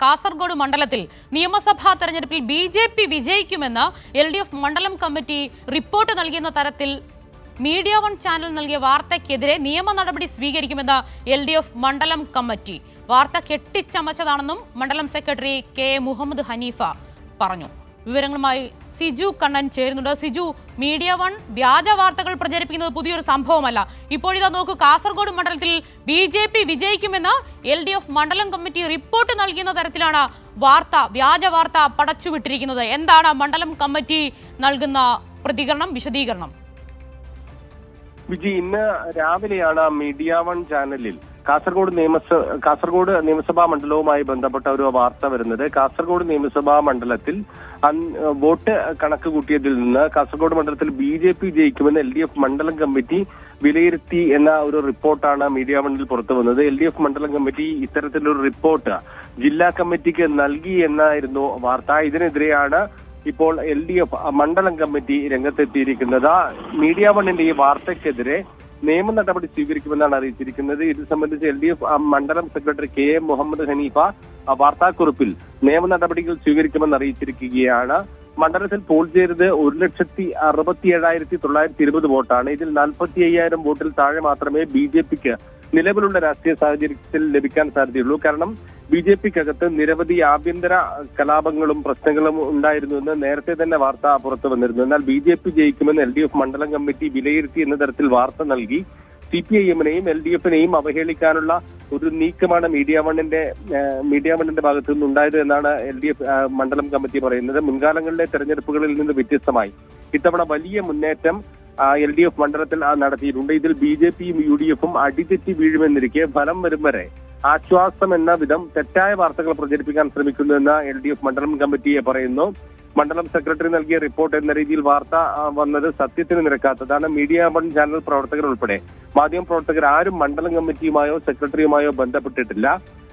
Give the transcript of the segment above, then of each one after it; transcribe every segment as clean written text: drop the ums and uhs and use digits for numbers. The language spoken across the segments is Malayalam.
കാസർഗോഡ് മണ്ഡലത്തിൽ നിയമസഭാ തെരഞ്ഞെടുപ്പിൽ ബി.ജെ.പി. വിജയിക്കുമെന്ന് LDF മണ്ഡലം കമ്മിറ്റി റിപ്പോർട്ട് നൽകിയെന്ന തരത്തിൽ മീഡിയ വൺ ചാനൽ നൽകിയ വാർത്തയ്ക്കെതിരെ നിയമ നടപടി സ്വീകരിക്കുമെന്ന് LDF മണ്ഡലം കമ്മിറ്റി. വാർത്ത കെട്ടിച്ചമച്ചതാണെന്നും മണ്ഡലം സെക്രട്ടറി കെ മുഹമ്മദ് ഹനീഫ പറഞ്ഞു. വിവരങ്ങളുമായി സിജു കണ്ണൻ ചേരുന്നുണ്ട്. സിജു, മീഡിയ വൺ വ്യാജ വാർത്തകൾ പ്രചരിപ്പിക്കുന്നത് പുതിയൊരു സംഭവമല്ല. ഇപ്പോഴിതാ നോക്കൂ, കാസർഗോഡ് മണ്ഡലത്തിൽ ബി.ജെ.പി. വിജയിക്കുമെന്ന് LDF മണ്ഡലം കമ്മിറ്റി റിപ്പോർട്ട് നൽകുന്ന തരത്തിലാണ് വ്യാജ വാർത്ത പടച്ചുവിട്ടിരിക്കുന്നത്. എന്താണ് മണ്ഡലം കമ്മിറ്റി നൽകുന്ന പ്രതികരണം, വിശദീകരണം? വിജി, ഇന്ന് രാവിലെയാണ് മീഡിയ വൺ ചാനലിൽ കാസർഗോഡ് നിയമസഭാ മണ്ഡലവുമായി ബന്ധപ്പെട്ട ഒരു വാർത്ത വരുന്നത്. കാസർഗോഡ് നിയമസഭാ മണ്ഡലത്തിൽ വോട്ട് കണക്ക് കൂട്ടിയതിൽ നിന്ന് കാസർഗോഡ് മണ്ഡലത്തിൽ ബി.ജെ.പി. ജയിക്കുമെന്ന് LDF മണ്ഡലം കമ്മിറ്റി വിലയിരുത്തി എന്ന ഒരു റിപ്പോർട്ടാണ് മീഡിയ വണ്ണിൽ പുറത്തു വന്നത്. LDF മണ്ഡലം കമ്മിറ്റി ഇത്തരത്തിലൊരു റിപ്പോർട്ട് ജില്ലാ കമ്മിറ്റിക്ക് നൽകി എന്നായിരുന്നു വാർത്ത. ഇതിനെതിരെയാണ് ഇപ്പോൾ LDF മണ്ഡലം കമ്മിറ്റി രംഗത്തെത്തിയിരിക്കുന്നത്. മീഡിയ വണ്ണിന്റെ ഈ വാർത്തയ്ക്കെതിരെ നിയമ നടപടി സ്വീകരിക്കുമെന്നാണ് അറിയിച്ചിരിക്കുന്നത്. ഇത് സംബന്ധിച്ച് LDF മണ്ഡലം സെക്രട്ടറി കെ മുഹമ്മദ് ഹനീഫ വാർത്താക്കുറിപ്പിൽ നിയമ നടപടികൾ സ്വീകരിക്കുമെന്ന് അറിയിച്ചിരിക്കുകയാണ്. മണ്ഡലത്തിൽ പോൾ ചെയ്തത് 1,67,920 വോട്ടാണ്. ഇതിൽ 45,000 വോട്ടിൽ താഴെ മാത്രമേ ബി.ജെ.പിക്ക് നിലവിലുള്ള രാഷ്ട്രീയ സാഹചര്യത്തിൽ ലഭിക്കാൻ സാധ്യതയുള്ളൂ. കാരണം ബി.ജെ.പിക്കകത്ത് നിരവധി ആഭ്യന്തര കലാപങ്ങളും പ്രശ്നങ്ങളും ഉണ്ടായിരുന്നുവെന്ന് നേരത്തെ തന്നെ വാർത്ത പുറത്തു വന്നിരുന്നു. എന്നാൽ ബി.ജെ.പി. ജയിക്കുമെന്ന് LDF മണ്ഡലം കമ്മിറ്റി വിലയിരുത്തി എന്ന തരത്തിൽ വാർത്ത നൽകി CPIM-നെയും LDF-നെയും അവഹേളിക്കാനുള്ള ഒരു നീക്കമാണ് മീഡിയ വണ്ണിന്റെ ഭാഗത്തു നിന്നുണ്ടായത് എന്നാണ് LDF മണ്ഡലം കമ്മിറ്റി പറയുന്നത്. മുൻകാലങ്ങളിലെ തെരഞ്ഞെടുപ്പുകളിൽ നിന്ന് വ്യത്യസ്തമായി ഇത്തവണ വലിയ മുന്നേറ്റം LDF മണ്ഡലത്തിൽ നടത്തിയിട്ടുണ്ട്. ഇതിൽ ബി.ജെ.പിയും UDF-ഉം അടിതെറ്റി വീഴുമെന്നിരിക്കെ ഫലം വരും വരെ ആശ്വാസം എന്ന വിധം തെറ്റായ വാർത്തകൾ പ്രചരിപ്പിക്കാൻ ശ്രമിക്കുന്നുവെന്ന് LDF മണ്ഡലം കമ്മിറ്റിയെ പറയുന്നു. മണ്ഡലം സെക്രട്ടറി നൽകിയ റിപ്പോർട്ട് എന്ന രീതിയിൽ വാർത്ത വന്നത് സത്യത്തിന് നിരക്കാത്തതാണ്. മീഡിയ വൺ ചാനൽ പ്രവർത്തകർ ഉൾപ്പെടെ മാധ്യമപ്രവർത്തകർ ആരും മണ്ഡലം കമ്മിറ്റിയുമായോ സെക്രട്ടറിയുമായോ ബന്ധപ്പെട്ടിട്ടില്ല.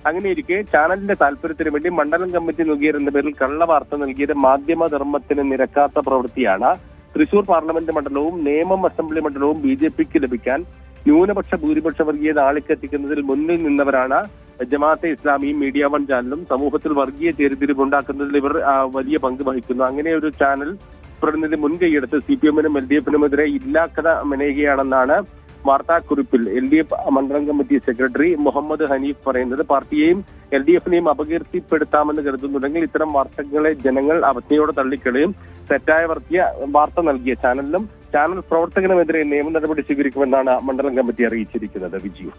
അങ്ങനെയിരിക്കെ ചാനലിന്റെ താല്പര്യത്തിന് വേണ്ടി മണ്ഡലം കമ്മിറ്റി നൽകിയതിന്റെ പേരിൽ കള്ളവാർത്ത നൽകിയത് മാധ്യമധർമ്മത്തിന് നിരക്കാത്ത പ്രവൃത്തിയാണ്. തൃശൂർ പാർലമെന്റ് മണ്ഡലവും നേമം അസംബ്ലി മണ്ഡലവും ബി.ജെ.പിക്ക് ലഭിക്കാൻ ന്യൂനപക്ഷ ഭൂരിപക്ഷ വർഗീയത ആളിക്കെത്തിക്കുന്നതിൽ മുന്നിൽ നിന്നവരാണ് ജമാഅത്തെ ഇസ്ലാമിയും മീഡിയ വൺ ചാനലും. സമൂഹത്തിൽ വർഗീയ ചേരിതിരിവുണ്ടാക്കുന്നതിൽ ഇവർ വലിയ പങ്ക് വഹിക്കുന്നു. അങ്ങനെ ഒരു ചാനൽ പ്രതിനിധി മുൻകൈയെടുത്ത് CPM-നും LDF-നുമെതിരെ ഇല്ലാക്കഥ മെനയുകയാണെന്നാണ് വാർത്താക്കുറിപ്പിൽ LDF മണ്ഡലം കമ്മിറ്റി സെക്രട്ടറി മുഹമ്മദ് ഹനീഫ് പറയുന്നത്. പാർട്ടിയെയും LDF-നെയും അപകീർത്തിപ്പെടുത്താമെന്ന് കരുതുന്നുണ്ടെങ്കിൽ ഇത്തരം വാർത്തകളെ ജനങ്ങൾ അവജ്ഞയോടെ തള്ളിക്കളയും. തെറ്റായ വാർത്ത നൽകിയ ചാനൽ പ്രവർത്തകനുമെതിരെ നിയമ നടപടി സ്വീകരിക്കുമെന്നാണ് മണ്ഡലം കമ്മിറ്റി അറിയിച്ചിരിക്കുന്നത്. വിജയ്.